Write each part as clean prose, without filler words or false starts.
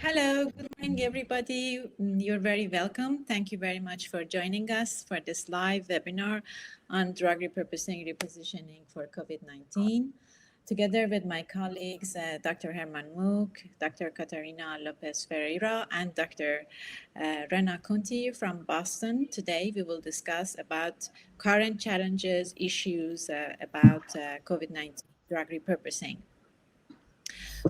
Hello, good morning, everybody. You're very welcome. Thank you very much for joining us for this live webinar on drug repurposing, repositioning for COVID-19. Together with my colleagues, Dr. Herman Mook, Dr. Katarina Lopez Ferreira, and Dr. Rena Conti from Boston. Today, we will discuss about current challenges, issues about COVID-19 drug repurposing.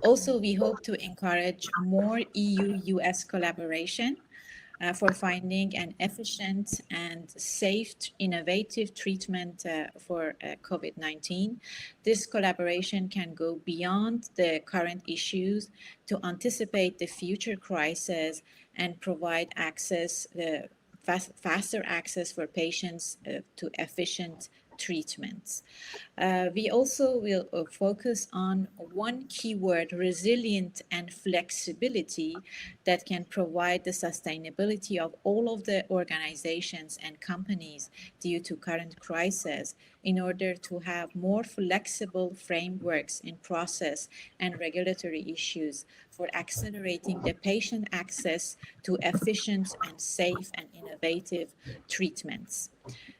Also, we hope to encourage more EU-US collaboration for finding an efficient and safe, innovative treatment for COVID-19. This collaboration can go beyond the current issues to anticipate the future crises and provide access, faster access for patients to efficient treatments. We also will focus on one keyword, resilient and flexibility, that can provide the sustainability of all of the organizations and companies due to current crisis in order to have more flexible frameworks in process and regulatory issues for accelerating the patient access to efficient and safe and innovative treatments.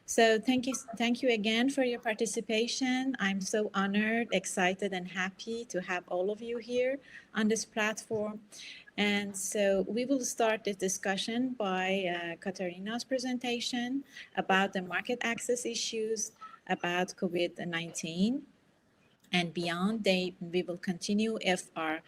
So thank you again for your participation. I'm so honored, excited, and happy to have all of you here on this platform. And so we will start this discussion by Katarina's presentation about the market access issues about COVID-19 and beyond. We will continue if our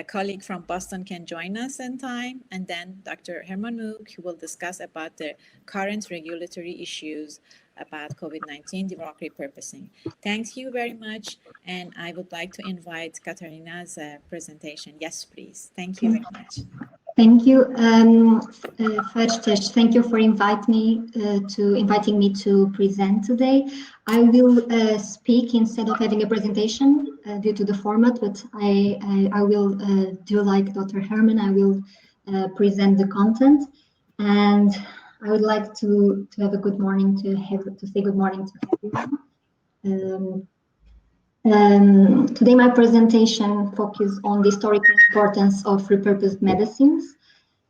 colleague from Boston can join us in time. And then Dr. Herman Mook will discuss about the current regulatory issues about COVID-19 drug repurposing. Thank you very much. And I would like to invite Katarina's presentation. Yes, please. Thank you very much. Thank you. First, thank you for inviting me to present today. I will speak instead of having a presentation due to the format, but I will do like Dr. Herman. I will present the content, and I would like to have a good morning to say good morning to everyone. Today, my presentation focuses on the historical importance of repurposed medicines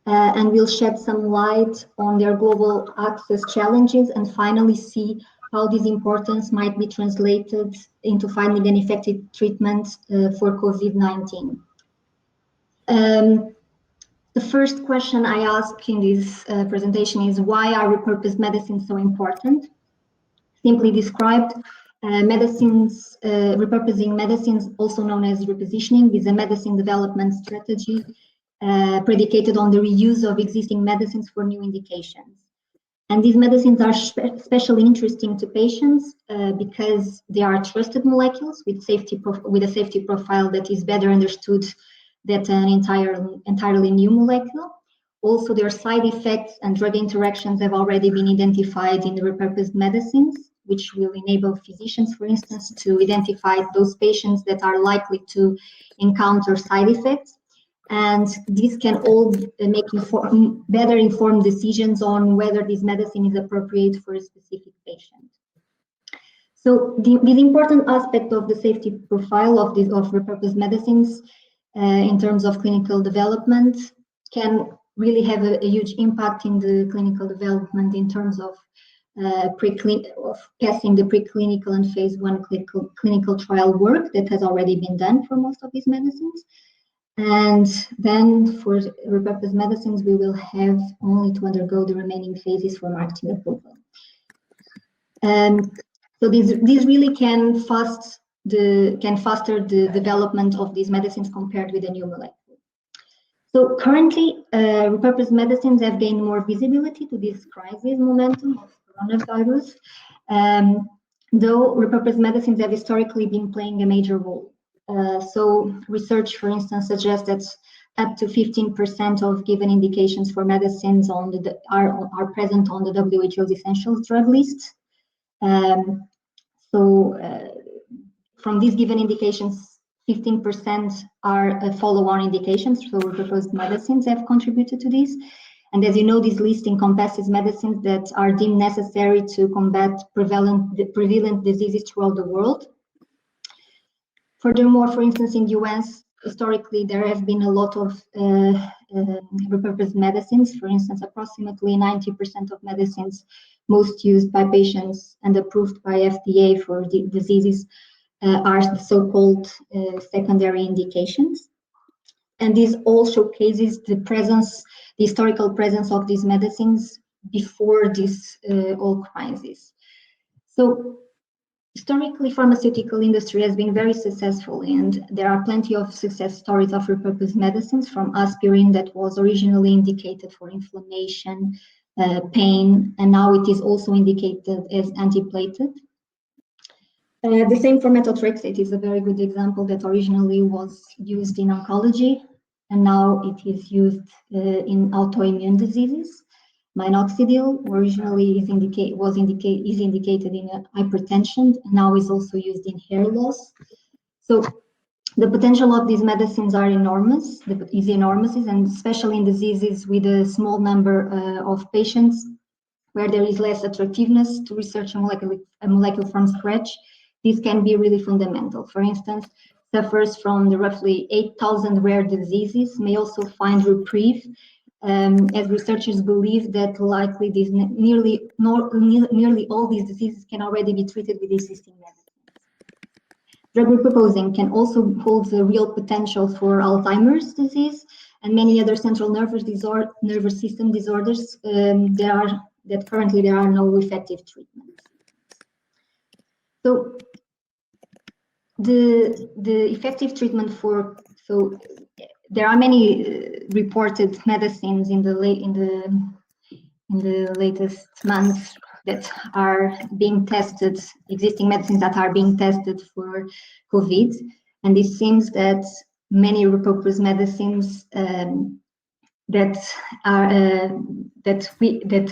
and will shed some light on their global access challenges and finally see how this importance might be translated into finding an effective treatment for COVID-19. The first question I ask in this presentation is, why are repurposed medicines so important? Simply described, repurposing medicines, also known as repositioning, is a medicine development strategy predicated on the reuse of existing medicines for new indications. And these medicines are especially interesting to patients because they are trusted molecules with a safety profile that is better understood than an entirely new molecule. Also, their side effects and drug interactions have already been identified in the repurposed medicines, which will enable physicians, for instance, to identify those patients that are likely to encounter side effects. And this can all make better informed decisions on whether this medicine is appropriate for a specific patient. So this important aspect of the safety profile of repurposed medicines in terms of clinical development can really have a huge impact in the clinical development in terms of passing the preclinical and phase 1 clinical trial work that has already been done for most of these medicines. And then for repurposed medicines, we will have only to undergo the remaining phases for marketing approval. So these really can faster the development of these medicines compared with a new molecule. So currently, repurposed medicines have gained more visibility to this crisis momentum of coronavirus, though repurposed medicines have historically been playing a major role. So research, for instance, suggests that up to 15% of given indications for medicines are present on the WHO's essentials drug list. From these given indications, 15% are follow-on indications, so repurposed medicines have contributed to this. And as you know, this list encompasses medicines that are deemed necessary to combat prevalent diseases throughout the world. Furthermore, for instance, in the US, historically there have been a lot of repurposed medicines. For instance, approximately 90% of medicines most used by patients and approved by FDA for diseases are the so-called secondary indications. And this all showcases the historical presence of these medicines before this whole crisis. So historically, pharmaceutical industry has been very successful, and there are plenty of success stories of repurposed medicines, from aspirin that was originally indicated for inflammation, pain, and now it is also indicated as antiplatelet. The same for methotrexate is a very good example that originally was used in oncology, and now it is used in autoimmune diseases. Minoxidil originally is indicated in hypertension, and now is also used in hair loss. So the potential of these medicines is enormous, and especially in diseases with a small number of patients, where there is less attractiveness to research a molecule from scratch. This can be really fundamental. For instance, sufferers from the roughly 8,000 rare diseases may also find reprieve, as researchers believe that likely nearly all these diseases can already be treated with existing medicines. Drug repurposing can also hold a real potential for Alzheimer's disease and many other central nervous system disorders that currently there are no effective treatments. So the effective treatment there are many reported medicines in the latest months that are being tested, existing medicines that are being tested for COVID, and it seems that many repurposed medicines that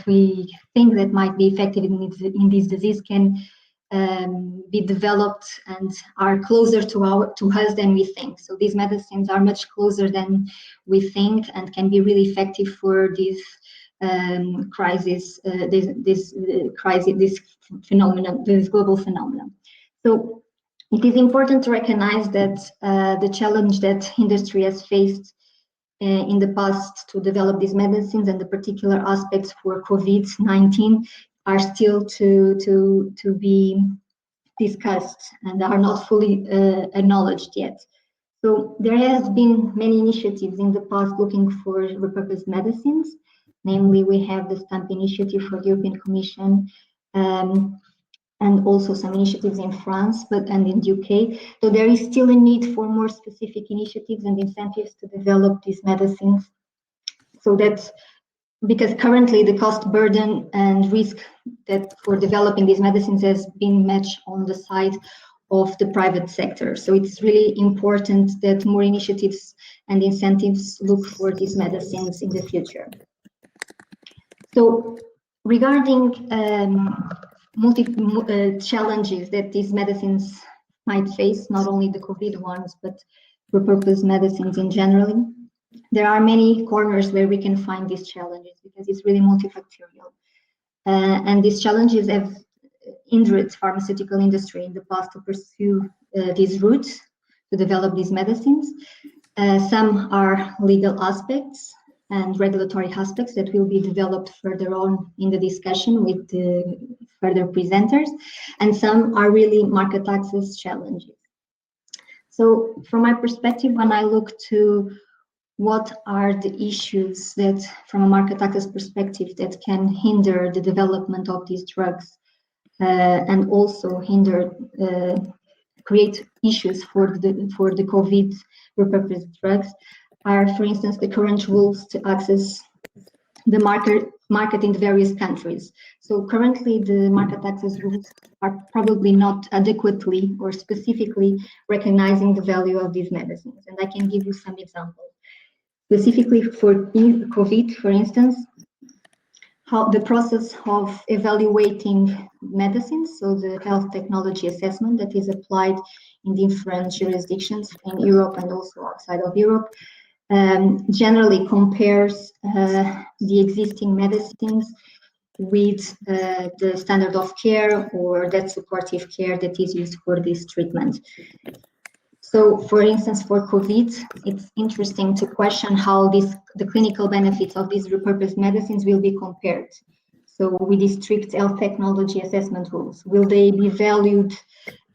we think that might be effective in this disease can be developed and are closer to us than we think. So these medicines are much closer than we think and can be really effective for this crisis, this phenomenon, this global phenomenon. So it is important to recognize that the challenge that industry has faced in the past to develop these medicines and the particular aspects for COVID-19 are still to be discussed and are not fully acknowledged yet. So there has been many initiatives in the past looking for repurposed medicines. Namely, we have the STAMP initiative for the European Commission, and also some initiatives in France and in the UK. So there is still a need for more specific initiatives and incentives to develop these medicines, so that because currently the cost burden and risk that for developing these medicines has been much on the side of the private sector. So it's really important that more initiatives and incentives look for these medicines in the future. So regarding challenges that these medicines might face, not only the COVID ones, but repurposed medicines in general, there are many corners where we can find these challenges because it's really multifactorial. And these challenges have hindered pharmaceutical industry in the past to pursue these routes to develop these medicines. Some are legal aspects and regulatory aspects that will be developed further on in the discussion with the further presenters, and some are really market access challenges. So from my perspective, when I look to what are the issues that, from a market access perspective, that can hinder the development of these drugs and also create issues for the COVID repurposed drugs, are, for instance, the current rules to access the market in the various countries. So currently the market access rules are probably not adequately or specifically recognizing the value of these medicines. And I can give you some examples. Specifically for COVID, for instance, how the process of evaluating medicines, so the health technology assessment that is applied in different jurisdictions in Europe and also outside of Europe, generally compares the existing medicines with the standard of care or that supportive care that is used for this treatment. So, for instance, for COVID, it's interesting to question how the clinical benefits of these repurposed medicines will be compared. So, with these strict health technology assessment rules, will they be valued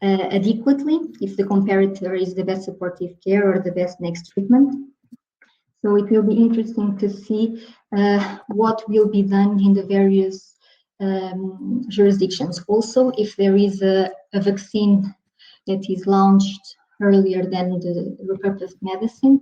adequately if the comparator is the best supportive care or the best next treatment? So, it will be interesting to see what will be done in the various jurisdictions. Also, if there is a vaccine that is launched earlier than the repurposed medicine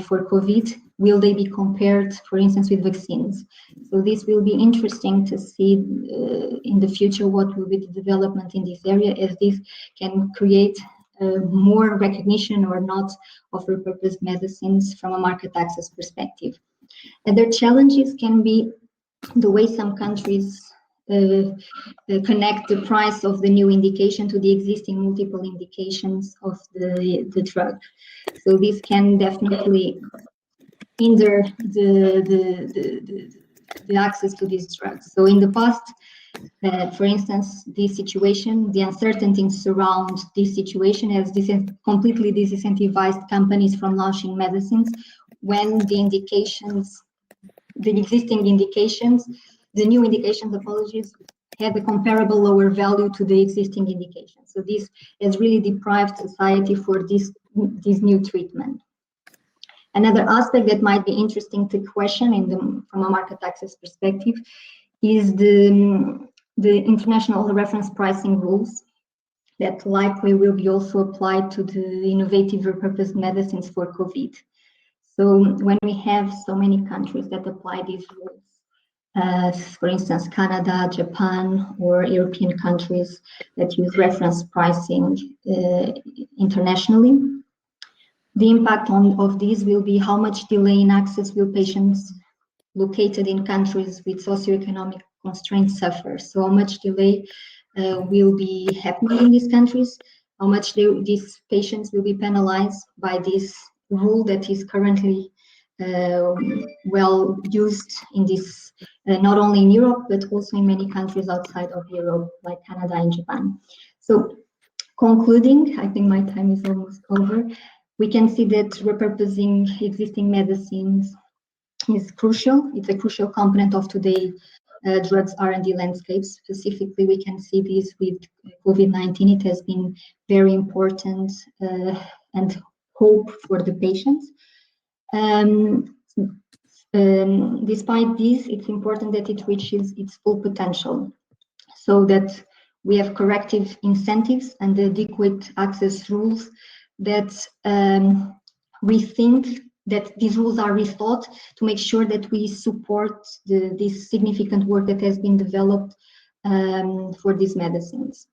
for COVID, will they be compared, for instance, with vaccines? So this will be interesting to see in the future what will be the development in this area, as this can create more recognition or not of repurposed medicines from a market access perspective. Other challenges can be the way some countries connect the price of the new indication to the existing multiple indications of the drug. So this can definitely hinder the access to these drugs. So in the past, for instance, this situation, the uncertainties surround this situation has completely disincentivized companies from launching medicines when the indications, the existing indications, the new indications, apologies, have a comparable lower value to the existing indications. So this has really deprived society for this new treatment. Another aspect that might be interesting to question from a market access perspective is the international reference pricing rules that likely will be also applied to the innovative repurposed medicines for COVID. So when we have so many countries that apply these rules, for instance, Canada, Japan, or European countries that use reference pricing internationally, the impact of these will be how much delay in access will patients located in countries with socioeconomic constraints suffer. So how much delay will be happening in these countries, how much these patients will be penalized by this rule that is currently well used in this, not only in Europe, but also in many countries outside of Europe, like Canada and Japan. So concluding, I think my time is almost over. We can see that repurposing existing medicines is crucial. It's a crucial component of today's drugs R&D landscape. Specifically, we can see this with COVID-19. It has been very important and hope for the patients. Despite this, it's important that it reaches its full potential, so that we have corrective incentives and adequate access rules that rethink, that these rules are rethought to make sure that we support this significant work that has been developed for these medicines.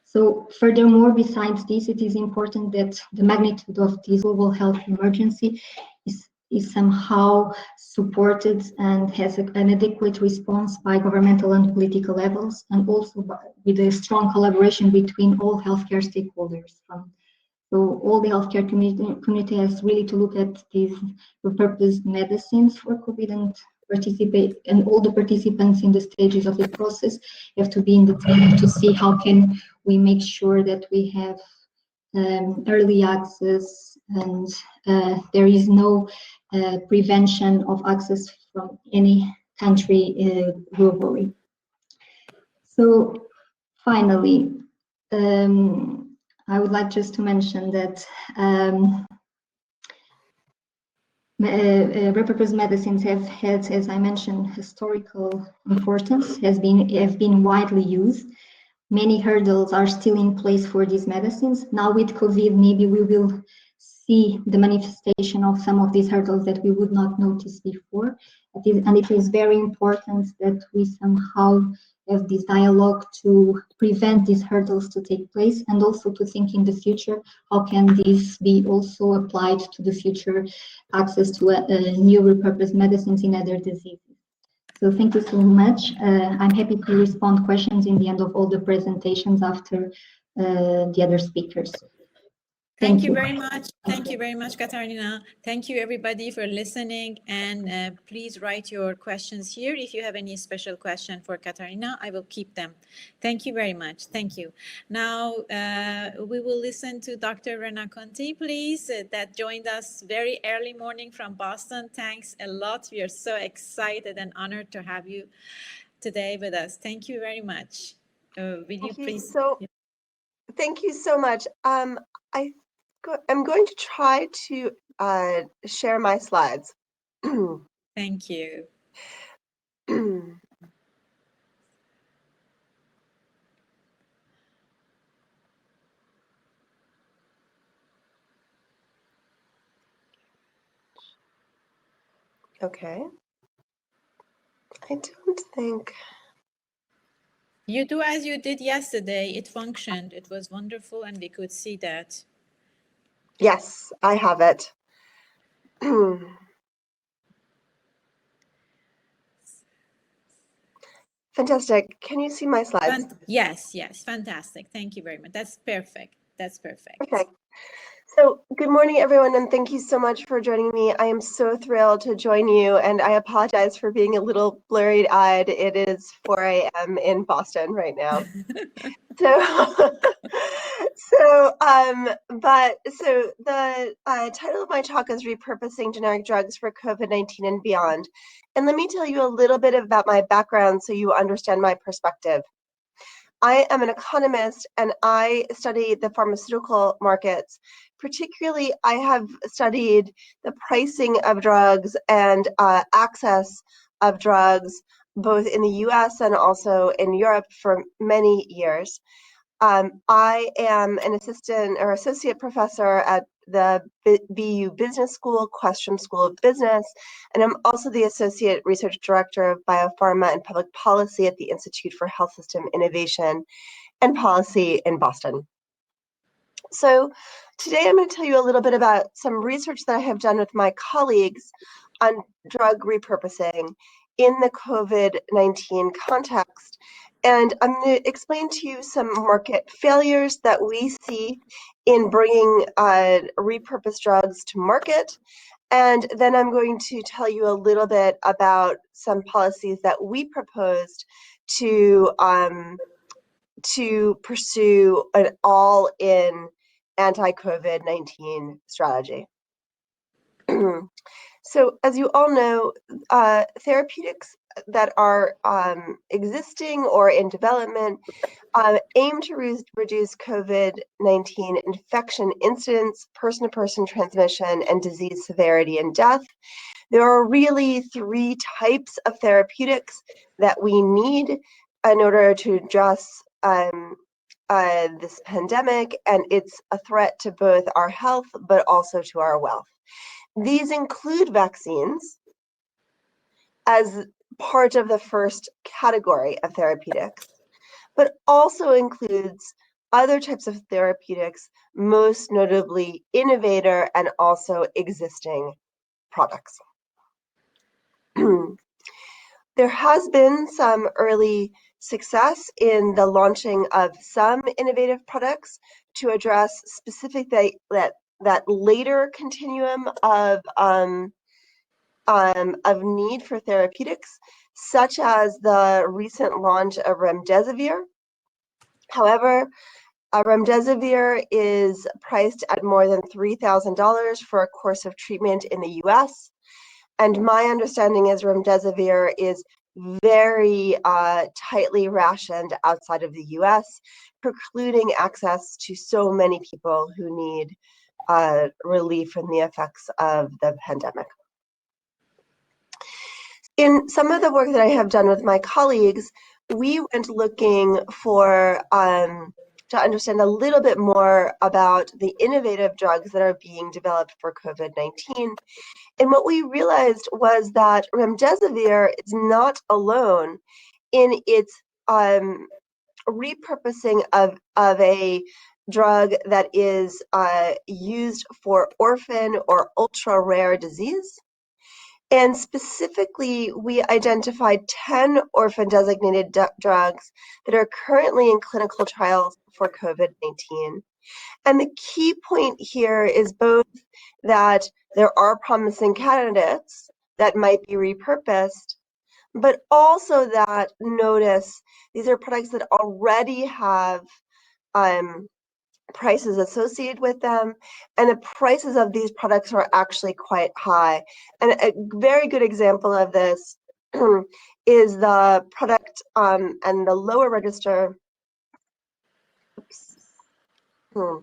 So furthermore, besides this, it is important that the magnitude of this global health emergency is somehow supported and has an adequate response by governmental and political levels, and also with a strong collaboration between all healthcare stakeholders. So all the healthcare community has really to look at these repurposed medicines for COVID and participate, and all the participants in the stages of the process have to be in the table to see how can we make sure that we have early access and there is no prevention of access from any country globally. So finally, I would like just to mention that repurposed medicines have had, as I mentioned, historical importance, have been widely used. Many hurdles are still in place for these medicines. Now with COVID, maybe we will see the manifestation of some of these hurdles that we would not notice before. And it is very important that we somehow have this dialogue to prevent these hurdles to take place, and also to think in the future, how can this be also applied to the future access to new repurposed medicines in other diseases. So thank you so much. I'm happy to respond questions in the end of all the presentations after the other speakers. Thank you very much. Thank you very much, Katarina. Thank you, everybody, for listening. And please write your questions here. If you have any special question for Katarina, I will keep them. Thank you very much. Thank you. Now, we will listen to Dr. Rena Conti, please, that joined us very early morning from Boston. Thanks a lot. We are so excited and honored to have you today with us. Thank you very much. Will you please? Thank you so much. I'm going to try to share my slides. Thank you. Okay. I don't think. You do as you did yesterday. It functioned. It was wonderful, and we could see that. Yes, I have it. Fantastic. Can you see my slides? Yes, fantastic. Thank you very much. That's perfect. That's perfect. Okay. So good morning, everyone, and thank you so much for joining me. I am so thrilled to join you, and I apologize for being a little blurry-eyed. It is 4 a.m. in Boston right now. So the title of my talk is Repurposing Generic Drugs for COVID-19 and Beyond. And let me tell you a little bit about my background so you understand my perspective. I am an economist and I study the pharmaceutical markets. Particularly, I have studied the pricing of drugs and access of drugs, both in the US and also in Europe for many years. I am an assistant or associate professor at the BU Business School, Questrom School of Business, and I'm also the associate research director of biopharma and public policy at the Institute for Health System Innovation and Policy in Boston. So today I'm going to tell you a little bit about some research that I have done with my colleagues on drug repurposing in the COVID-19 context. And I'm going to explain to you some market failures that we see in bringing repurposed drugs to market. And then I'm going to tell you a little bit about some policies that we proposed to pursue an all-in anti-COVID-19 strategy. So as you all know, therapeutics that are existing or in development aim to reduce COVID-19 infection incidence, person-to-person transmission, and disease severity and death. There are really three types of therapeutics that we need in order to address this pandemic, and it's a threat to both our health but also to our wealth. These include vaccines as part of the first category of therapeutics, but also includes other types of therapeutics, most notably innovator and also existing products. There has been some early success in the launching of some innovative products to address specifically that later continuum of need for therapeutics, such as the recent launch of remdesivir. However, remdesivir is priced at more than $3,000 for a course of treatment in the US. And my understanding is remdesivir is very tightly rationed outside of the US, precluding access to so many people who need relief from the effects of the pandemic. In some of the work that I have done with my colleagues, we went looking for to understand a little bit more about the innovative drugs that are being developed for COVID-19. And what we realized was that remdesivir is not alone in its repurposing of a drug that is used for orphan or ultra rare disease. And specifically, we identified 10 orphan designated drugs that are currently in clinical trials for COVID-19. And the key point here is both that there are promising candidates that might be repurposed, but also that notice these are products that already have prices associated with them, and the prices of these products are actually quite high. And a very good example of this is the product and the lower register. In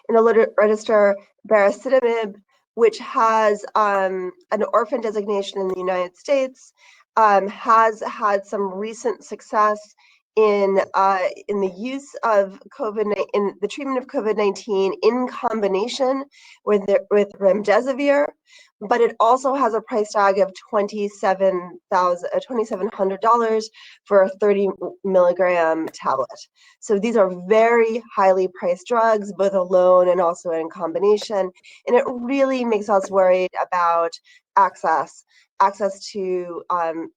the lower register, baricitinib, which has an orphan designation in the United States, has had some recent success in the use of in the treatment of COVID-19 in combination with remdesivir, but it also has a price tag of $2,700 for a 30 milligram tablet. So these are very highly priced drugs, both alone and also in combination, and it really makes us worried about access to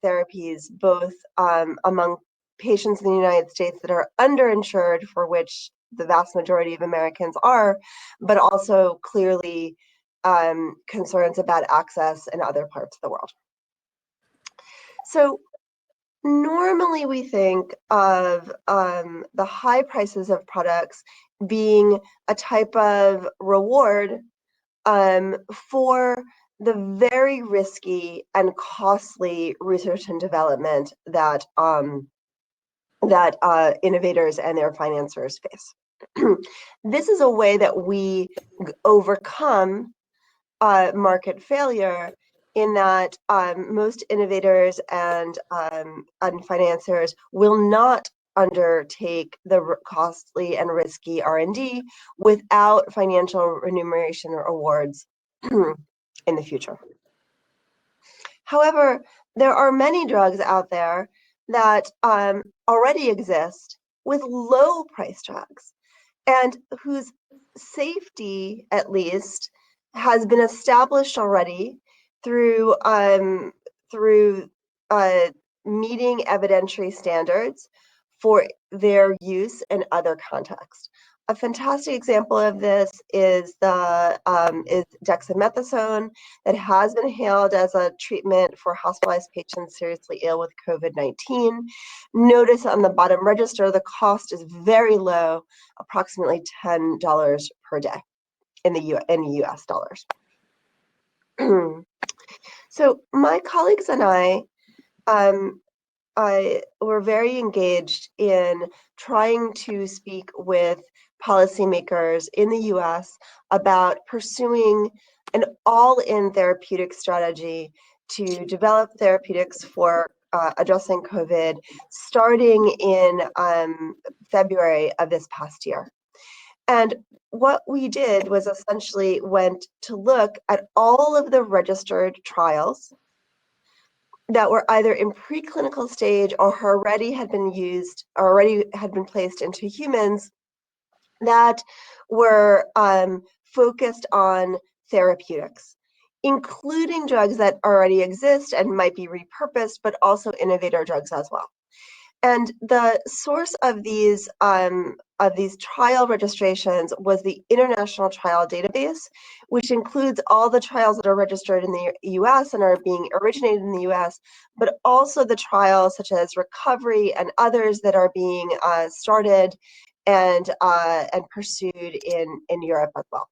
therapies, both among patients in the United States that are underinsured, for which the vast majority of Americans are, but also clearly concerns about access in other parts of the world. So normally we think of the high prices of products being a type of reward for the very risky and costly research and development that innovators and their financiers face. This is a way that we overcome market failure, in that most innovators and financiers will not undertake the costly and risky R&D without financial remuneration or awards in the future. However, there are many drugs out there that already exist with low price drugs, and whose safety, at least, has been established already through meeting evidentiary standards for their use in other contexts. A fantastic example of this is dexamethasone, that has been hailed as a treatment for hospitalized patients seriously ill with COVID-19. Notice on the bottom register, the cost is very low, approximately $10 per day in the US dollars. So my colleagues and I were very engaged in trying to speak with policymakers in the US about pursuing an all-in therapeutic strategy to develop therapeutics for addressing COVID, starting in February of this past year. And what we did was essentially went to look at all of the registered trials that were either in preclinical stage or already had been used, or already had been placed into humans, that were focused on therapeutics, including drugs that already exist and might be repurposed, but also innovator drugs as well. And the source of these trial registrations was the International Trial Database, which includes all the trials that are registered in the US and are being originated in the US, but also the trials such as Recovery and others that are being started and pursued in Europe as well.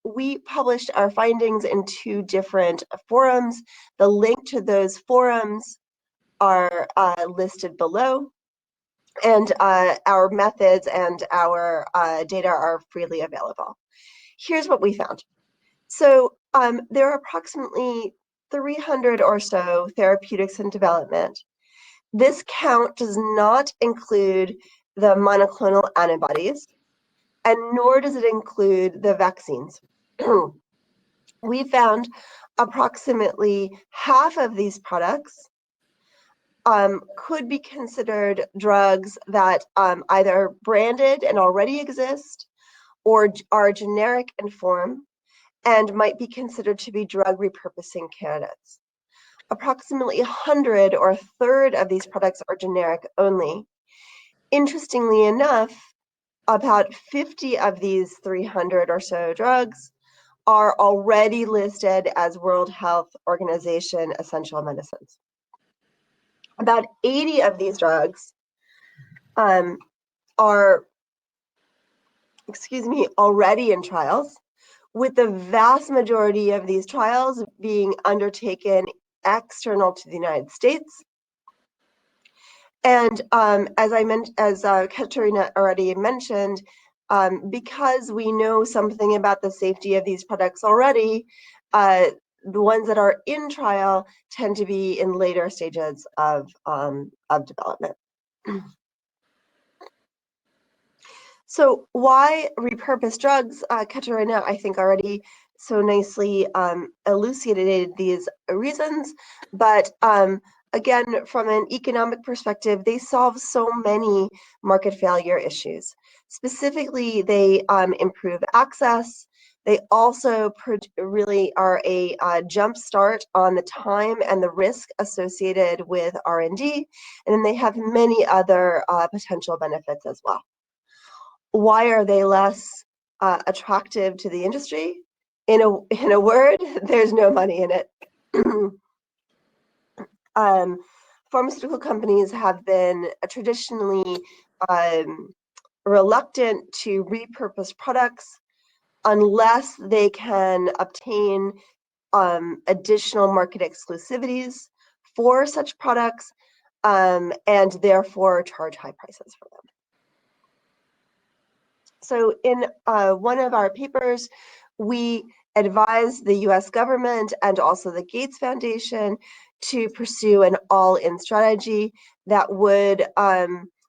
We published our findings in 2 different forums. The link to those forums are listed below, and our methods and our data are freely available. Here's what we found. So there are approximately 300 or so therapeutics in development. This count does not include the monoclonal antibodies, and nor does it include the vaccines. We found approximately half of these products could be considered drugs that either branded and already exist, or are generic in form, and might be considered to be drug repurposing candidates. Approximately 100, or a third, of these products are generic only, Interestingly enough, about 50 of these 300 or so drugs are already listed as World Health Organization essential medicines. About 80 of these drugs are, already in trials, with the vast majority of these trials being undertaken external to the United States. And as Katerina already mentioned, because we know something about the safety of these products already, the ones that are in trial tend to be in later stages of development. So why repurposed drugs? Katerina, I think, already so nicely elucidated these reasons, but again, from an economic perspective, they solve so many market failure issues. Specifically, they improve access. They also really are a jump start on the time and the risk associated with R&D, and then they have many other potential benefits as well. Why are they less attractive to the industry? In a word, there's no money in it. Pharmaceutical companies have been traditionally reluctant to repurpose products unless they can obtain additional market exclusivities for such products and therefore charge high prices for them. So in one of our papers, we advised the US government and also the Gates Foundation to pursue an all-in strategy that would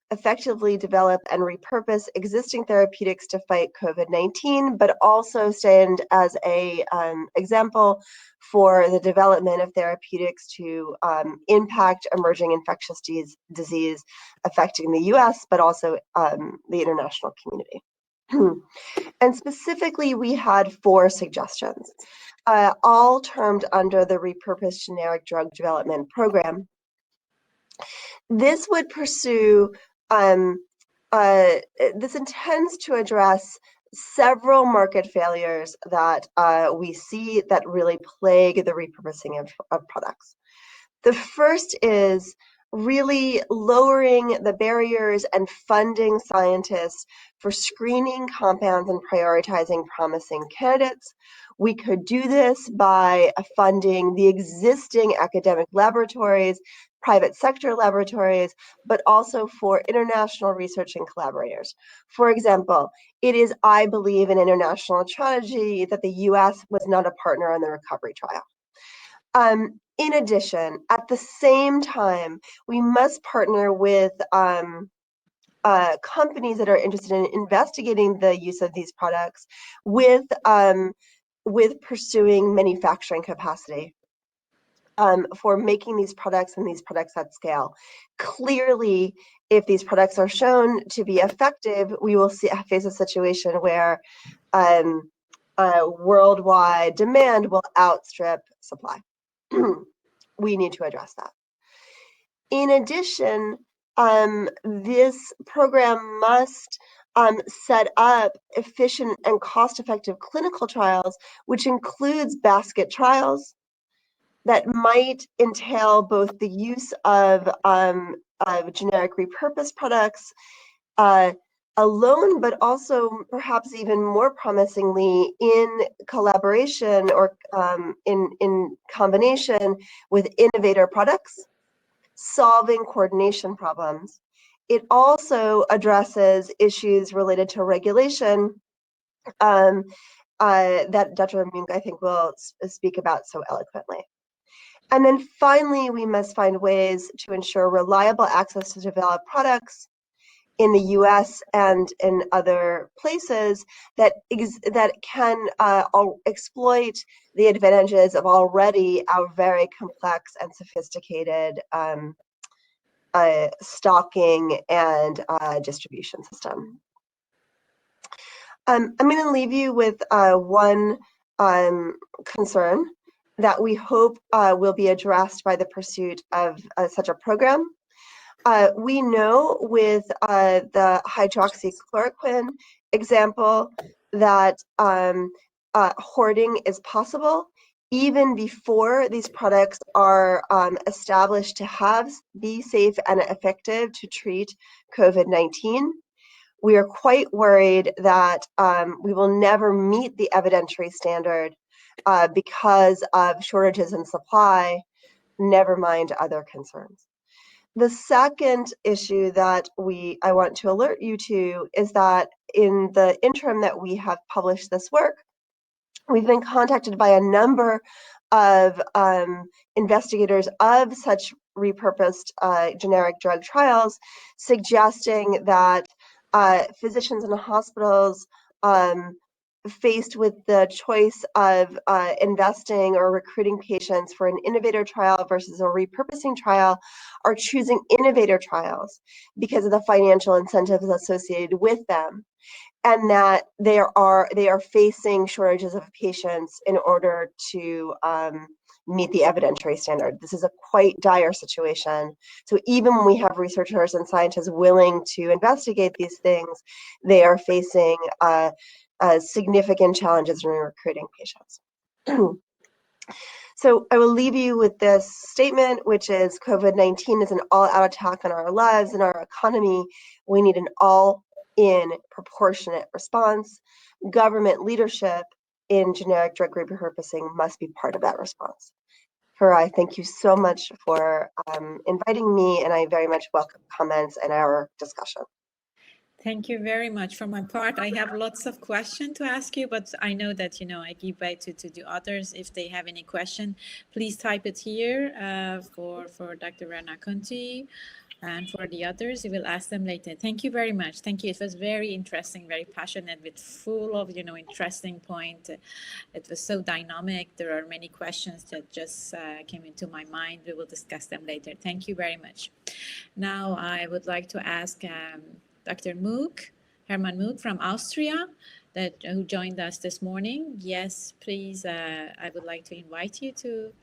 effectively develop and repurpose existing therapeutics to fight COVID-19, but also stand as a example for the development of therapeutics to impact emerging infectious disease affecting the US, but also the international community. And specifically, we had 4 suggestions, all termed under the Repurposed Generic Drug Development Program. This would pursue, this intends to address several market failures that we see that really plague the repurposing of products. The first is really lowering the barriers and funding scientists for screening compounds and prioritizing promising candidates. We could do this by funding the existing academic laboratories, private sector laboratories, but also for international research and collaborators. For example, it is, I believe, an international tragedy that the US was not a partner in the recovery trial. In addition, at the same time, we must partner with companies that are interested in investigating the use of these products with pursuing manufacturing capacity for making these products and these products at scale. Clearly, if these products are shown to be effective, we will face a situation where worldwide demand will outstrip supply. We need to address that. In addition, this program must set up efficient and cost-effective clinical trials, which includes basket trials that might entail both the use of generic repurposed products alone, but also perhaps even more promisingly in collaboration or in combination with innovator products, solving coordination problems. It also addresses issues related to regulation that Dr. Munk, I think, will speak about so eloquently. And then finally, we must find ways to ensure reliable access to developed products in the US and in other places that can exploit the advantages of already our very complex and sophisticated stocking and distribution system. I'm going to leave you with one concern that we hope will be addressed by the pursuit of such a program. We know with the hydroxychloroquine example that hoarding is possible even before these products are established to be safe and effective to treat COVID-19. We are quite worried that we will never meet the evidentiary standard because of shortages in supply, never mind other concerns. The second issue that I want to alert you to is that in the interim that we have published this work, we've been contacted by a number of investigators of such repurposed generic drug trials, suggesting that physicians and hospitals faced with the choice of investing or recruiting patients for an innovator trial versus a repurposing trial are choosing innovator trials because of the financial incentives associated with them, and that they are facing shortages of patients in order to meet the evidentiary standard. This is a quite dire situation. So even when we have researchers and scientists willing to investigate these things, they are facing significant challenges in recruiting patients. So I will leave you with this statement, which is COVID-19 is an all-out attack on our lives and our economy. We need an all-in proportionate response. Government leadership in generic drug repurposing must be part of that response. Farai, thank you so much for inviting me, and I very much welcome comments in our discussion. Thank you very much. For my part, I have lots of questions to ask you, but I know that, I give way to the others. If they have any question, please type it here for Dr. Rana Kunti, and for the others, we will ask them later. Thank you very much. Thank you. It was very interesting, very passionate, with full of, interesting point. It was so dynamic. There are many questions that just came into my mind. We will discuss them later. Thank you very much. Now, I would like to ask Dr. Hermann Moog from Austria, who joined us this morning. Yes, please, I would like to invite you to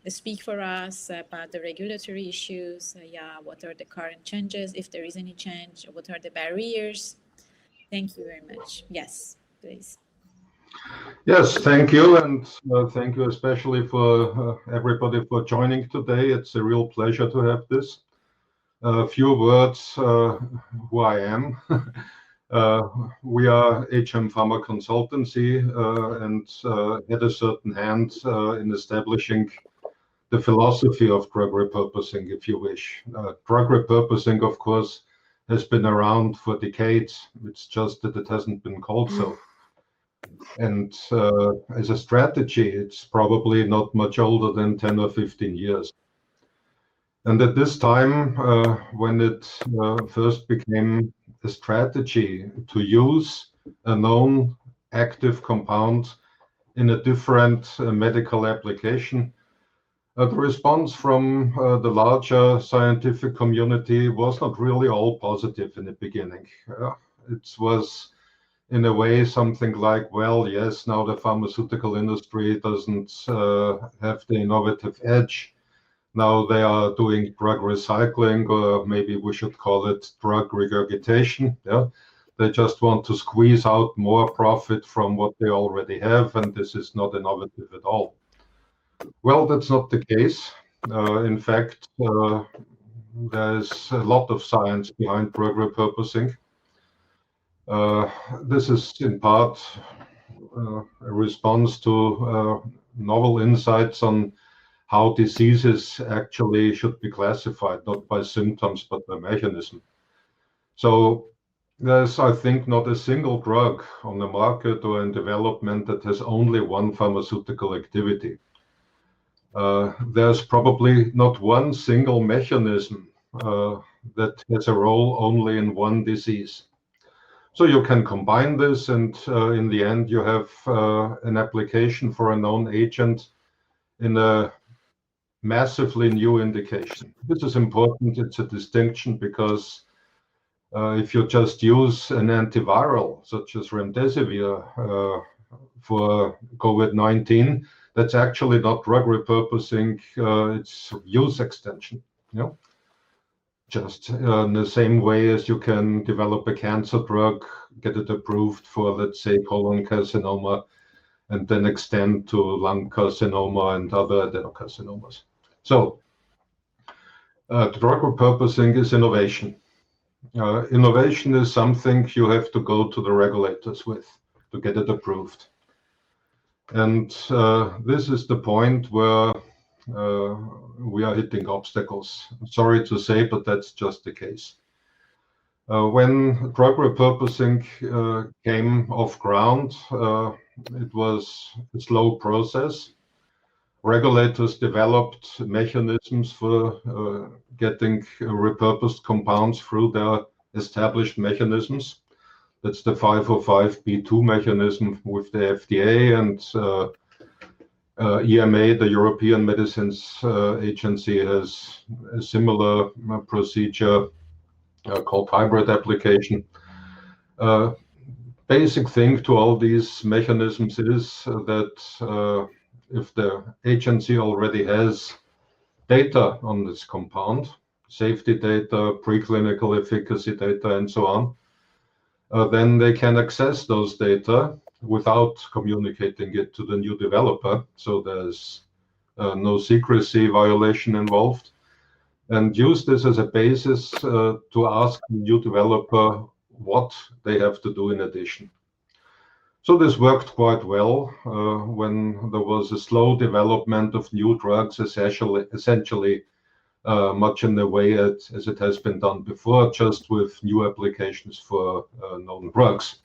speak for us about the regulatory issues. What are the current changes, if there is any change? What are the barriers? Thank you very much. Yes, please. Yes, thank you, and thank you especially for everybody for joining today. It's a real pleasure to have this. A few words who I am. We are HM Pharma Consultancy and had a certain hand in establishing the philosophy of drug repurposing, if you wish. Drug repurposing, of course, has been around for decades. It's just that it hasn't been called so. And as a strategy, it's probably not much older than 10 or 15 years. And at this time, when it first became a strategy to use a known active compound in a different medical application, the response from the larger scientific community was not really all positive in the beginning. It was, in a way, something like, well, yes, now the pharmaceutical industry doesn't have the innovative edge. Now they are doing drug recycling, or maybe we should call it drug regurgitation. Yeah, they just want to squeeze out more profit from what they already have, and this is not innovative at all. Well, that's not the case. In fact, there's a lot of science behind drug repurposing. This is in part a response to novel insights on how diseases actually should be classified, not by symptoms, but by mechanism. So there's, I think, not a single drug on the market or in development that has only one pharmaceutical activity. There's probably not one single mechanism that has a role only in one disease. So you can combine this, and in the end, you have an application for a known agent in a massively new indication. This is important. It's a distinction because if you just use an antiviral such as remdesivir for COVID-19, that's actually not drug repurposing, it's use extension. You know? just in the same way as you can develop a cancer drug, get it approved for, let's say, colon carcinoma, and then extend to lung carcinoma and other adenocarcinomas. So drug repurposing is innovation. Innovation is something you have to go to the regulators with to get it approved. And this is the point where we are hitting obstacles. Sorry to say, but that's just the case. When drug repurposing came off ground, it was a slow process. Regulators developed mechanisms for getting repurposed compounds through their established mechanisms. That's the 505(b)(2) mechanism with the FDA, and EMA, the European Medicines Agency, has a similar procedure called hybrid application. Basic thing to all these mechanisms is that if the agency already has data on this compound, safety data, preclinical efficacy data, and so on, then they can access those data without communicating it to the new developer. So there's no secrecy violation involved, and use this as a basis to ask the new developer what they have to do in addition. So this worked quite well when there was a slow development of new drugs, essentially much in the way as it has been done before, just with new applications for known drugs.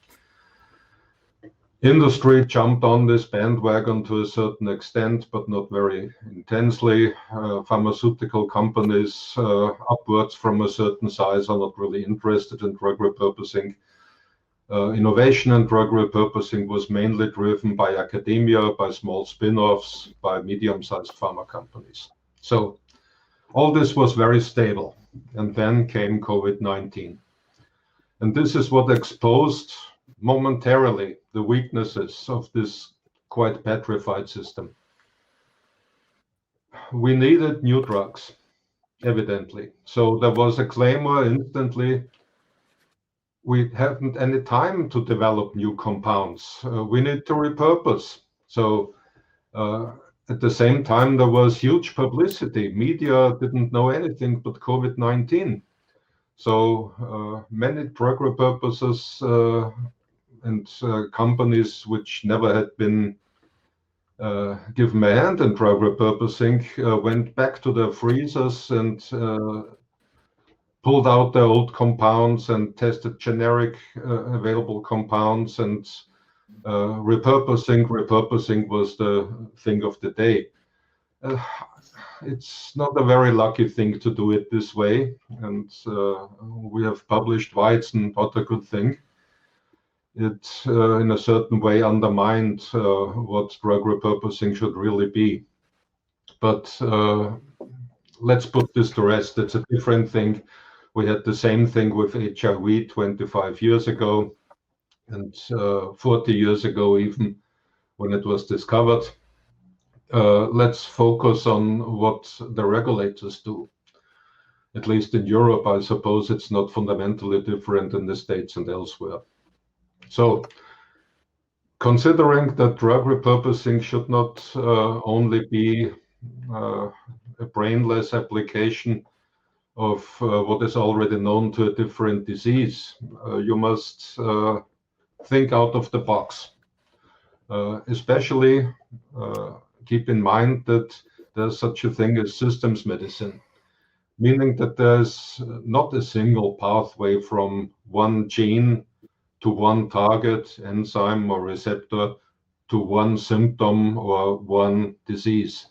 Industry jumped on this bandwagon to a certain extent, but not very intensely. Pharmaceutical companies upwards from a certain size are not really interested in drug repurposing. Innovation in drug repurposing was mainly driven by academia, by small spin-offs, by medium-sized pharma companies. So all this was very stable. And then came COVID-19. And this is what exposed momentarily the weaknesses of this quite petrified system. We needed new drugs, evidently. So there was a clamor instantly. We haven't any time to develop new compounds. We need to repurpose. So at the same time, there was huge publicity. Media didn't know anything but COVID-19. So many drug repurposers and companies which never had been given a hand in drug repurposing went back to their freezers and pulled out their old compounds and tested generic available compounds, and repurposing was the thing of the day. It's not a very lucky thing to do it this way, and we have published why it's not a good thing. It in a certain way undermined what drug repurposing should really be. But let's put this to rest. It's a different thing. We had the same thing with HIV 25 years ago and 40 years ago even, when it was discovered. Let's focus on what the regulators do. At least in Europe, I suppose it's not fundamentally different in the States and elsewhere. So, considering that drug repurposing should not only be a brainless application of what is already known to a different disease, you must think out of the box. Especially keep in mind that there's such a thing as systems medicine, meaning that there's not a single pathway from one gene to one target, enzyme or receptor, to one symptom or one disease.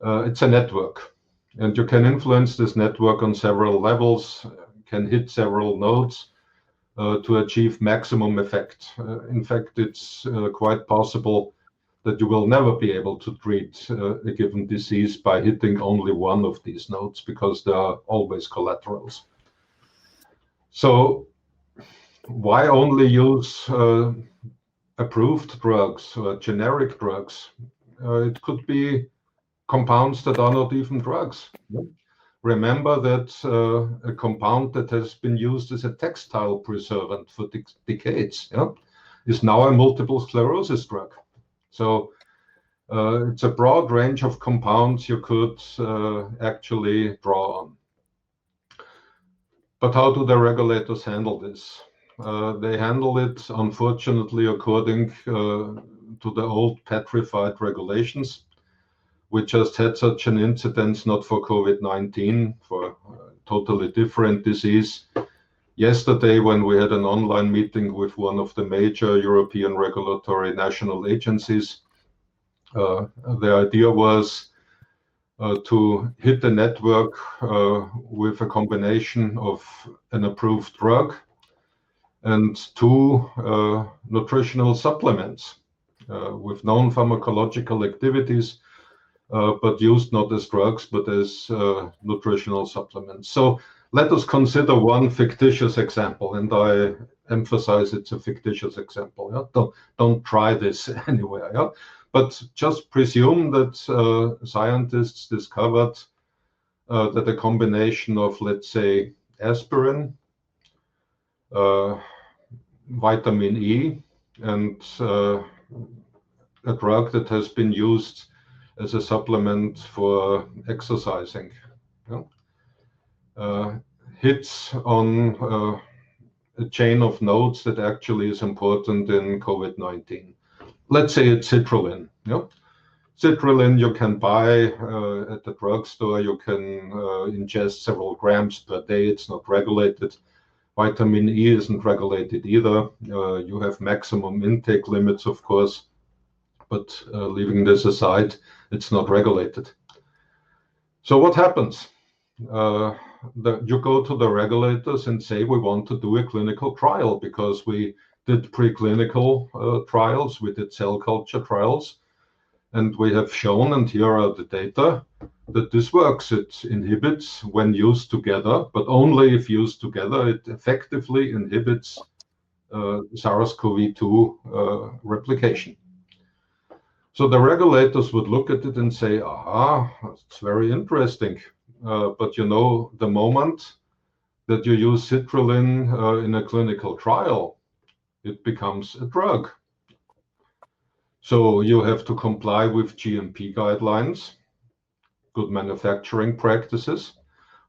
It's a network, and you can influence this network on several levels, can hit several nodes to achieve maximum effect. In fact, it's quite possible that you will never be able to treat a given disease by hitting only one of these nodes, because there are always collaterals. So why only use approved drugs or generic drugs? It could be compounds that are not even drugs. remember that a compound that has been used as a textile preservative for decades, is now a multiple sclerosis drug. So it's a broad range of compounds you could actually draw on. But how do the regulators handle this? They handle it, unfortunately, according to the old petrified regulations. We just had such an incidence, not for COVID-19, for a totally different disease. Yesterday, when we had an online meeting with one of the major European regulatory national agencies, the idea was to hit the network with a combination of an approved drug and 2 nutritional supplements with known pharmacological activities, but used not as drugs, but as nutritional supplements. So let us consider one fictitious example, and I emphasize it's a fictitious example. Yeah? Don't try this anywhere. Yeah? But just presume that scientists discovered that a combination of, let's say, aspirin, vitamin E, and a drug that has been used as a supplement for exercising, hits on a chain of nodes that actually is important in COVID-19. Let's say it's citrulline. Citrulline you can buy at the drugstore. You can ingest several grams per day. It's not regulated. Vitamin E isn't regulated either. You have maximum intake limits, of course, but leaving this aside, it's not regulated. So what happens? You go to the regulators and say, we want to do a clinical trial because we did preclinical trials, we did cell culture trials, and we have shown, and here are the data, that this works. It inhibits when used together, but only if used together. It effectively inhibits SARS-CoV-2 replication. So the regulators would look at it and say, aha, it's very interesting. But the moment that you use citrulline in a clinical trial, it becomes a drug. So you have to comply with GMP guidelines, good manufacturing practices,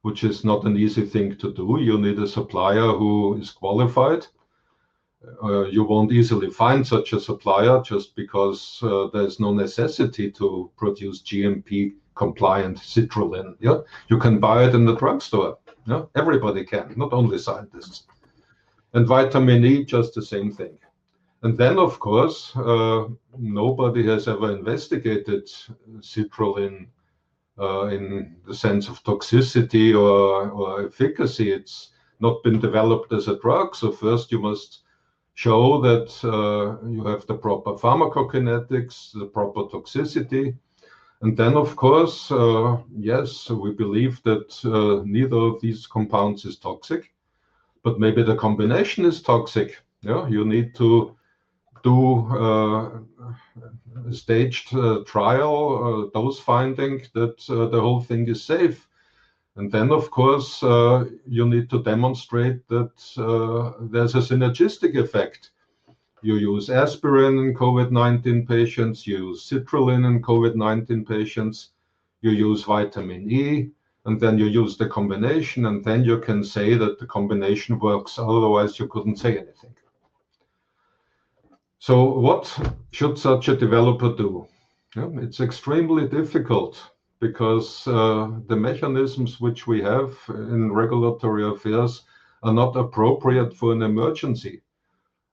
which is not an easy thing to do. You need a supplier who is qualified. You won't easily find such a supplier just because there's no necessity to produce GMP compliant citrulline. Yeah, you can buy it in the drugstore. Yeah, everybody can, not only scientists. And vitamin E, just the same thing. And then, of course, nobody has ever investigated citrulline in the sense of toxicity or efficacy. It's not been developed as a drug. So first you must show that you have the proper pharmacokinetics, the proper toxicity. And then, of course, yes, we believe that neither of these compounds is toxic, but maybe the combination is toxic. Yeah, you need to do a staged trial, dose finding that the whole thing is safe. And then, of course, you need to demonstrate that there's a synergistic effect. You use aspirin in COVID-19 patients, you use citrulline in COVID-19 patients, you use vitamin E, and then you use the combination, and then you can say that the combination works. Otherwise, you couldn't say anything. So what should such a developer do? It's extremely difficult because the mechanisms which we have in regulatory affairs are not appropriate for an emergency.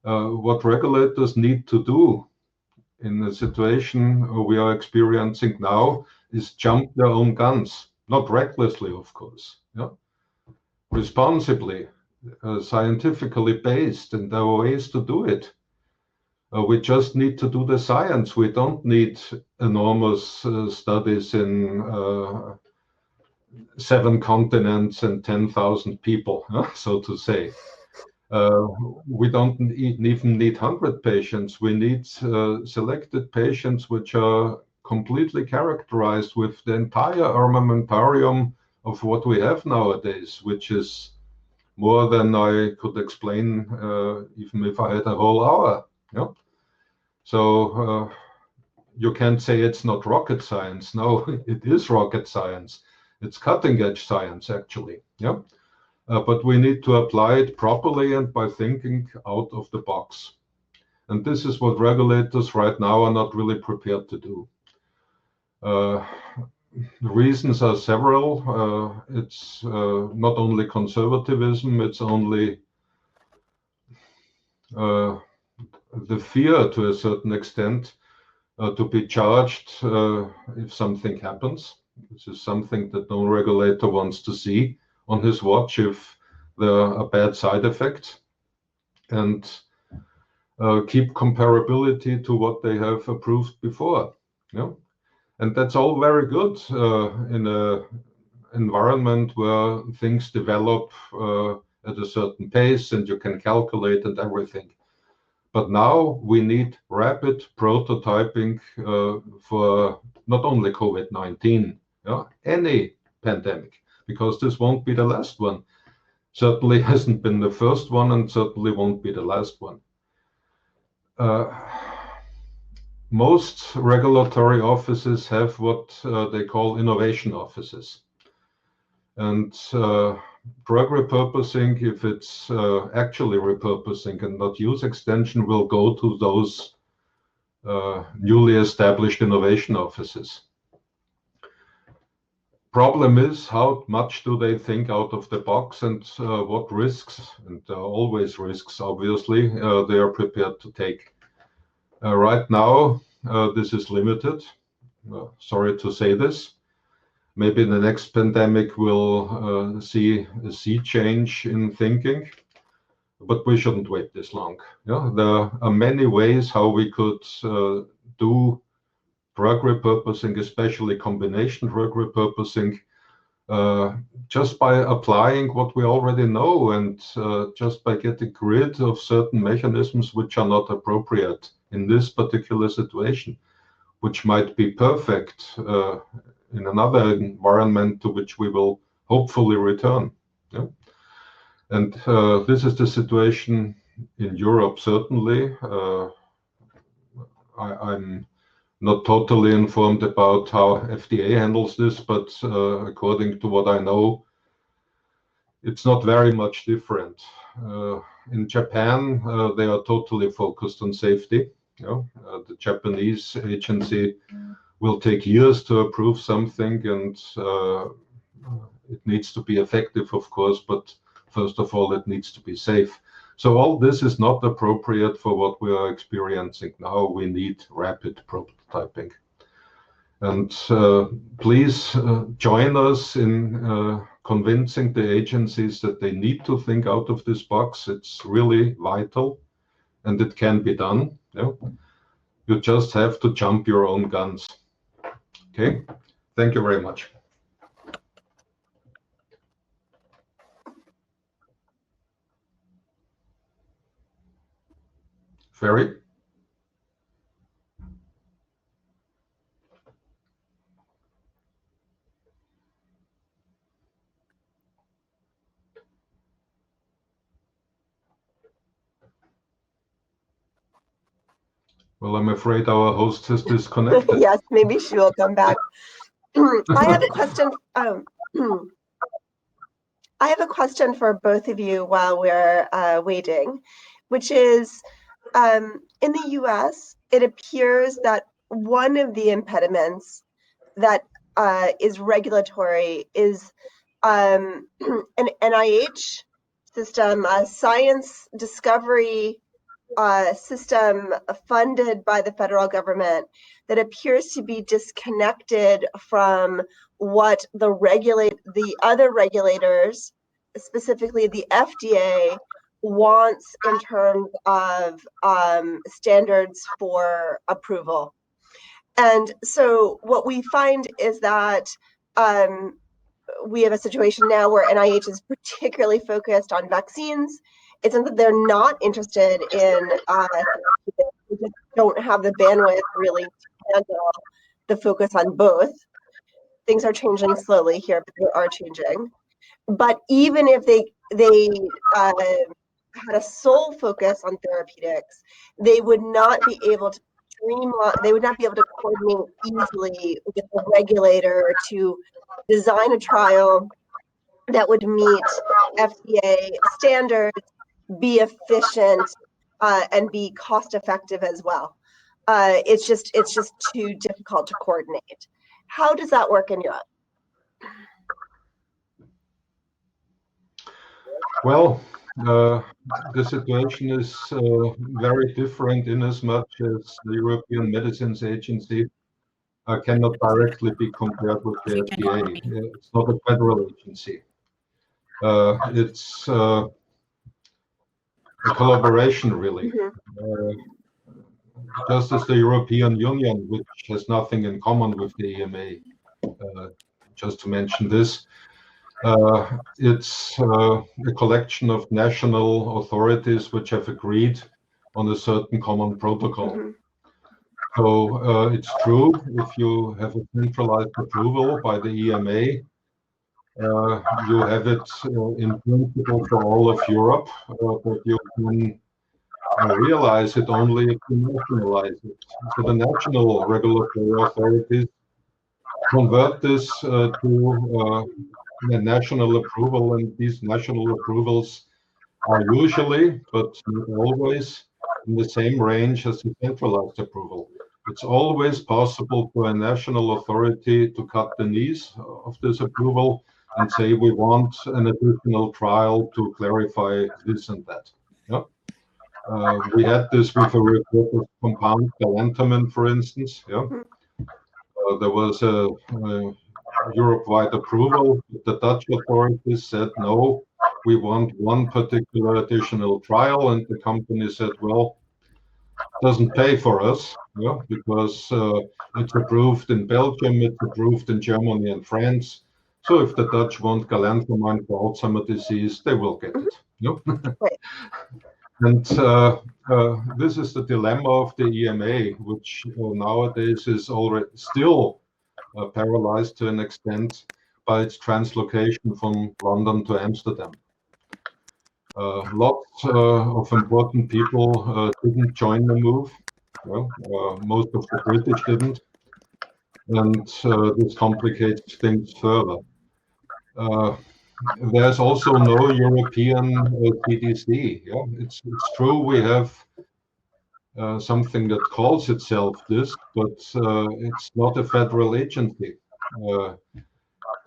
What regulators need to do in the situation we are experiencing now is jump their own guns, not recklessly, of course, responsibly, scientifically based, and there are ways to do it. We just need to do the science. We don't need enormous studies in 7 continents and 10,000 people, so to say. We don't even need 100 patients. We need selected patients which are completely characterized with the entire armamentarium of what we have nowadays, which is more than I could explain, even if I had a whole hour. Yeah? So you can't say it's not rocket science. No, it is rocket science. It's cutting edge science, actually. Yeah. But we need to apply it properly and by thinking out of the box. And this is what regulators right now are not really prepared to do. The reasons are several. It's not only conservatism, it's only the fear to a certain extent to be charged if something happens. This is something that no regulator wants to see on his watch if there are bad side effects, and keep comparability to what they have approved before. Yeah? And that's all very good in an environment where things develop at a certain pace and you can calculate and everything. But now we need rapid prototyping for not only COVID-19, yeah, any pandemic, because this won't be the last one. Certainly hasn't been the first one and certainly won't be the last one. Most regulatory offices have what they call innovation offices. And drug repurposing, if it's actually repurposing and not use extension, will go to those newly established innovation offices. Problem is, how much do they think out of the box and what risks, and there are always risks, obviously, they are prepared to take. Right now, this is limited. Sorry to say this. Maybe the next pandemic will see a sea change in thinking, but we shouldn't wait this long. Yeah? There are many ways how we could do drug repurposing, especially combination drug repurposing, just by applying what we already know and just by getting rid of certain mechanisms which are not appropriate in this particular situation, which might be perfect in another environment to which we will hopefully return. Yeah? And this is the situation in Europe, certainly. I'm not totally informed about how FDA handles this, but according to what I know, it's not very much different. In Japan, they are totally focused on safety. You know, the Japanese agency will take years to approve something, and it needs to be effective, of course, but first of all, it needs to be safe. So all this is not appropriate for what we are experiencing now. We need rapid prototyping. And please join us in convincing the agencies that they need to think out of this box. It's really vital, and it can be done. Yeah? You just have to jump your own guns. Okay, thank you very much. Ferry? Well, I'm afraid our host has disconnected. Yes, maybe she will come back. I have a question. I have a question for both of you while we're waiting, which is, in the US, it appears that one of the impediments that is regulatory is an NIH system, a science discovery system funded by the federal government that appears to be disconnected from what the other regulators, specifically the FDA, wants in terms of standards for approval. And so what we find is that we have a situation now where NIH is particularly focused on vaccines. It's something they're not interested in. They just don't have the bandwidth really to handle the focus on both. things are changing slowly here, but they are changing. But even if they had a sole focus on therapeutics, they would not be able to they would not be able to coordinate easily with the regulator to design a trial that would meet FDA standards, be efficient, and be cost effective as well. It's just too difficult to coordinate. How does that work in Europe? Well, the situation is very different in as much as the European Medicines Agency cannot directly be compared with the FDA. It's not a federal agency. It's a collaboration, really. Just as the European Union, which has nothing in common with the EMA, just to mention this. It's a collection of national authorities which have agreed on a certain common protocol. So it's true, if you have a centralized approval by the EMA, you have it in principle for all of Europe, but you can realize it only if you nationalize it. So the national regulatory authorities convert this to a national approval, and these national approvals are usually, but not always, in the same range as the centralized approval. It's always possible for a national authority to cut the knees of this approval and say, we want an additional trial to clarify this and that. Yeah? We had this with a repurposed compound, galantamine, for instance. Yeah? There was a Europe-wide approval. The Dutch authorities said, no, we want one particular additional trial, and the company said, well, it doesn't pay for us, yeah, because it's approved in Belgium, it's approved in Germany and France. So if the Dutch want galantamine for Alzheimer's disease, they will get it. Yeah? And this is the dilemma of the EMA, which nowadays is already still paralyzed to an extent by its translocation from London to Amsterdam. Lots of important people didn't join the move. Well, most of the British didn't, and this complicates things further. There's also no European CDC. Yeah? It's true we have something that calls itself this, but it's not a federal agency.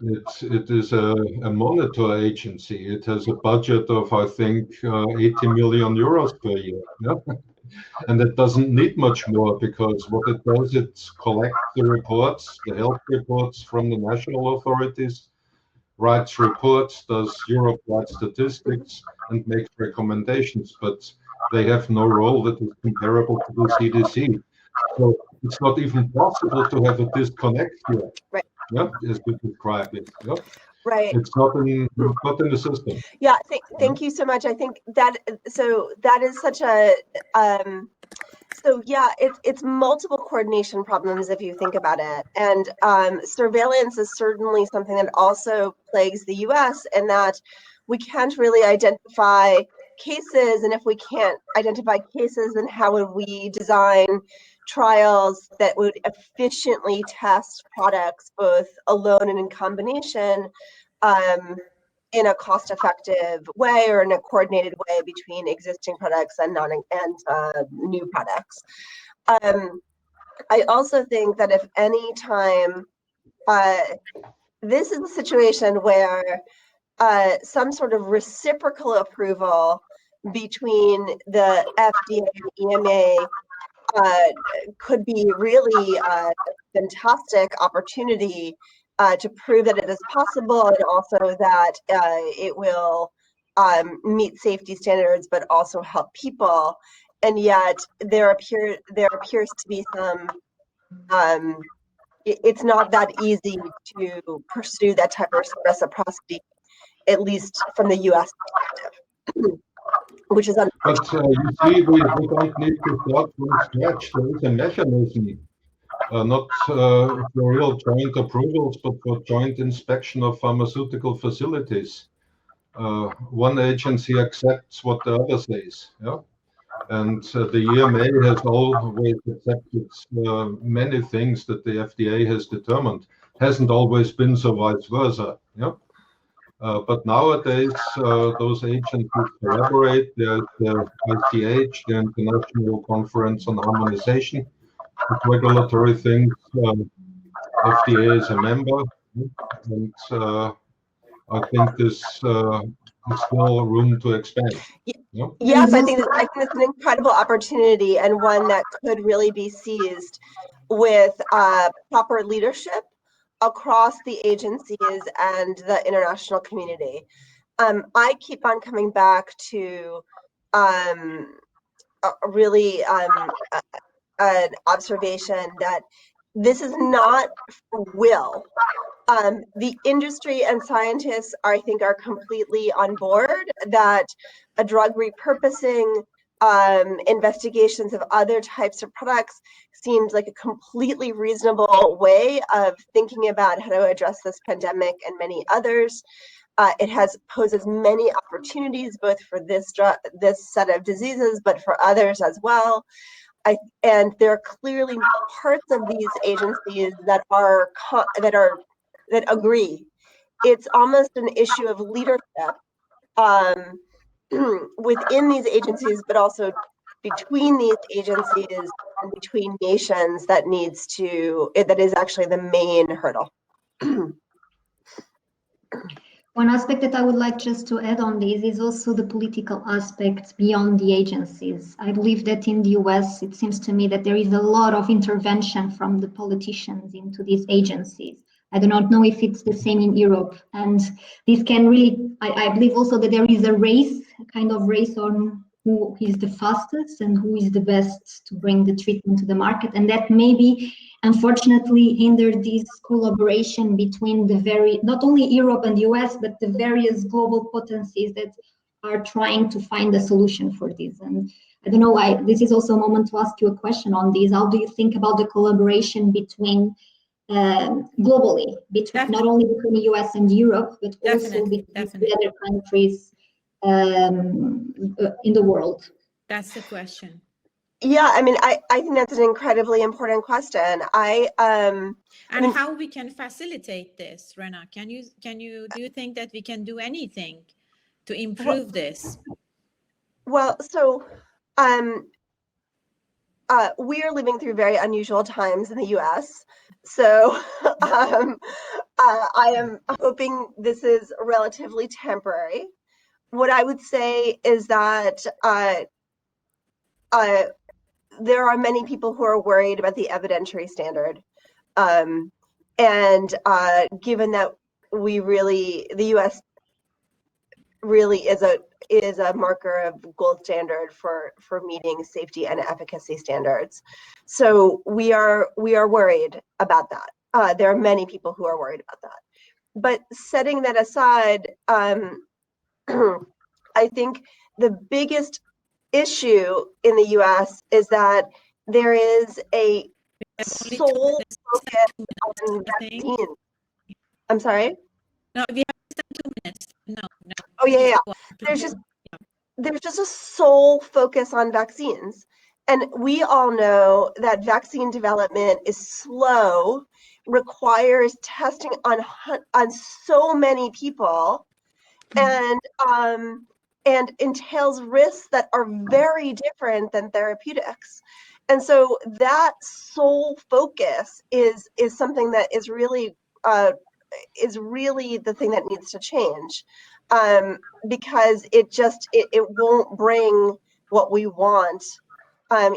It is a monitor agency. It has a budget of, I think, 80 million euros per year. Yeah? And it doesn't need much more, because what it does, it collects the reports, the health reports from the national authorities, writes reports, does Europe-wide statistics, and makes recommendations. But they have no role that is comparable to the CDC. So it's not even possible to have a disconnect here. Right. Yeah, as you describe it. Yeah? Right. It's not in the system. Yeah. Thank you so much. I think that that is such a so yeah, it's multiple coordination problems if you think about it, and surveillance is certainly something that also plagues the U.S. in that we can't really identify cases, and if we can't identify cases, then how would we design trials that would efficiently test products both alone and in combination in a cost-effective way or in a coordinated way between existing products and new products. I also think that if any time this is a situation where some sort of reciprocal approval between the FDA and EMA could be really a fantastic opportunity to prove that it is possible, and also that it will meet safety standards, but also help people. And yet there appears to be some, it's not that easy to pursue that type of reciprocity, at least from the US perspective. Which is but you see, we don't need to start from scratch. There is a mechanism not for real joint approvals, but for joint inspection of pharmaceutical facilities. One agency accepts what the other says, yeah? And the EMA has always accepted many things that the FDA has determined. Hasn't always been so vice versa, yeah? But nowadays, those agencies collaborate. There's the ICH, the International Conference on Harmonization of Regulatory Things. FDA is a member, and I think there's still room to expand. Yeah? Yes, I think it's an incredible opportunity and one that could really be seized with proper leadership across the agencies and the international community. I keep on coming back to really an observation that this is not for will. The industry and scientists, I think, are completely on board that a drug repurposing, investigations of other types of products seems like a completely reasonable way of thinking about how to address this pandemic and many others. It poses many opportunities, both for this set of diseases, but for others as well. And there are clearly parts of these agencies that agree. It's almost an issue of leadership within these agencies, but also between these agencies and between nations that is actually the main hurdle. One aspect that I would like just to add on this is also the political aspect beyond the agencies. I believe that in the US, it seems to me that there is a lot of intervention from the politicians into these agencies. I do not know if it's the same in Europe. And this can really, I believe also that there is a race, a kind of race on who is the fastest and who is the best to bring the treatment to the market. And that maybe, unfortunately, hindered this collaboration between not only Europe and the US, but the various global potencies that are trying to find a solution for this. And I don't know why, this is also a moment to ask you a question on this. How do you think about the collaboration between globally, not only between the US and Europe, but also between the other countries in the world? That's the question. Yeah, I mean, I think that's an incredibly important question. And how we can facilitate this, Rena? Do you think that we can do anything to improve this? Well, so we are living through very unusual times in the US. So I am hoping this is relatively temporary. What I would say is that there are many people who are worried about the evidentiary standard. And given that the US really is a marker of gold standard for meeting safety and efficacy standards. So we are worried about that. There are many people who are worried about that. But setting that aside, I think the biggest issue in the US is that there is a sole focus on vaccines. I'm sorry? No, we have 2 minutes. No. Oh yeah. There's just a sole focus on vaccines. And we all know that vaccine development is slow, requires testing on so many people, and entails risks that are very different than therapeutics. And so that sole focus is something that is really the thing that needs to change, because it won't bring what we want.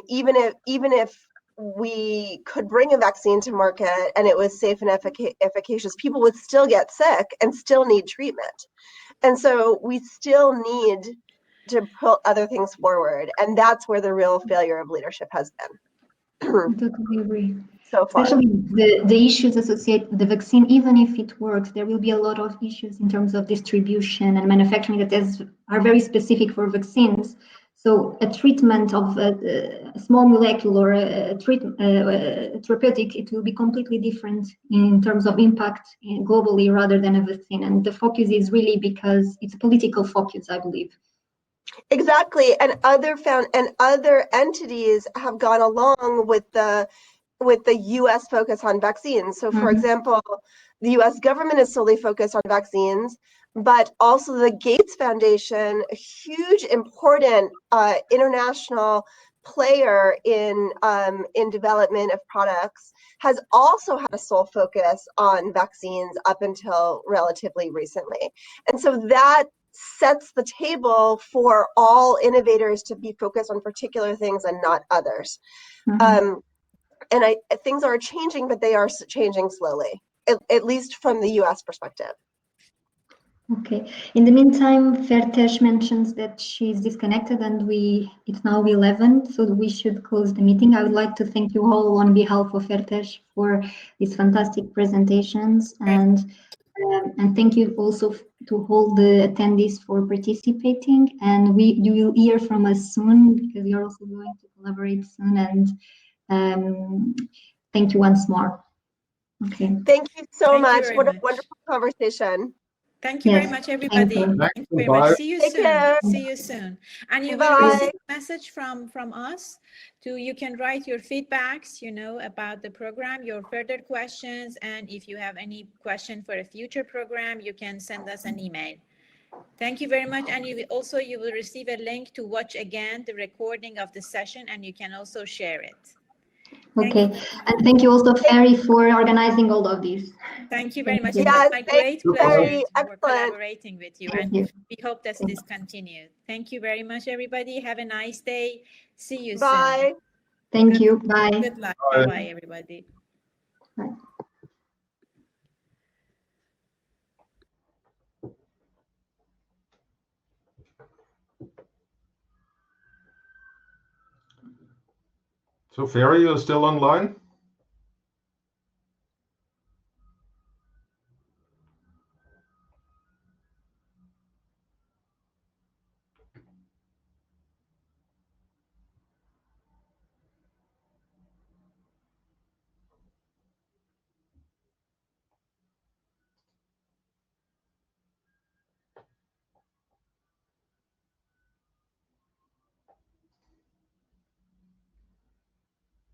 Even if we could bring a vaccine to market and it was safe and efficacious, people would still get sick and still need treatment. And so we still need to put other things forward. And that's where the real failure of leadership has been. I totally agree. So far. Especially the issues associated with the vaccine, even if it works, there will be a lot of issues in terms of distribution and manufacturing that are very specific for vaccines. So a treatment of a small molecular therapeutic, it will be completely different in terms of impact globally rather than a vaccine. And the focus is really because it's a political focus, I believe. Exactly, and other entities have gone along with the U.S. focus on vaccines. So, for example, the U.S. government is solely focused on vaccines, but also the Gates Foundation, a huge, important international player in development of products, has also had a sole focus on vaccines up until relatively recently. And so that sets the table for all innovators to be focused on particular things and not others. And things are changing, but they are changing slowly, at least from the U.S. perspective. Okay. In the meantime, Fertesh mentions that she's disconnected and it's now 11, so we should close the meeting. I would like to thank you all on behalf of Fertesh for these fantastic presentations, and thank you also to all the attendees for participating. And you will hear from us soon because we are also going to collaborate soon. And thank you once more. Okay. Thank you so much. What a much. wonderful conversation. Thank you very much, everybody. Thank you very much. See you Take soon. care. See you soon. And you Bye. will receive a message from us. You can write your feedbacks, about the program, your further questions, and if you have any question for a future program, you can send us an email. Thank you very much. And you will receive a link to watch again the recording of the session, and you can also share it. Okay, and thank you also, Ferry, for organizing all of this. Thank you very much. Yes, It was my great pleasure for excellent. collaborating with you, and you. we hope that this continues. Thank you very much, everybody. Have a nice day. See you Bye. soon. Thank you. Bye. Good luck. Bye-bye, everybody. Bye. So, Ferry, you're still online?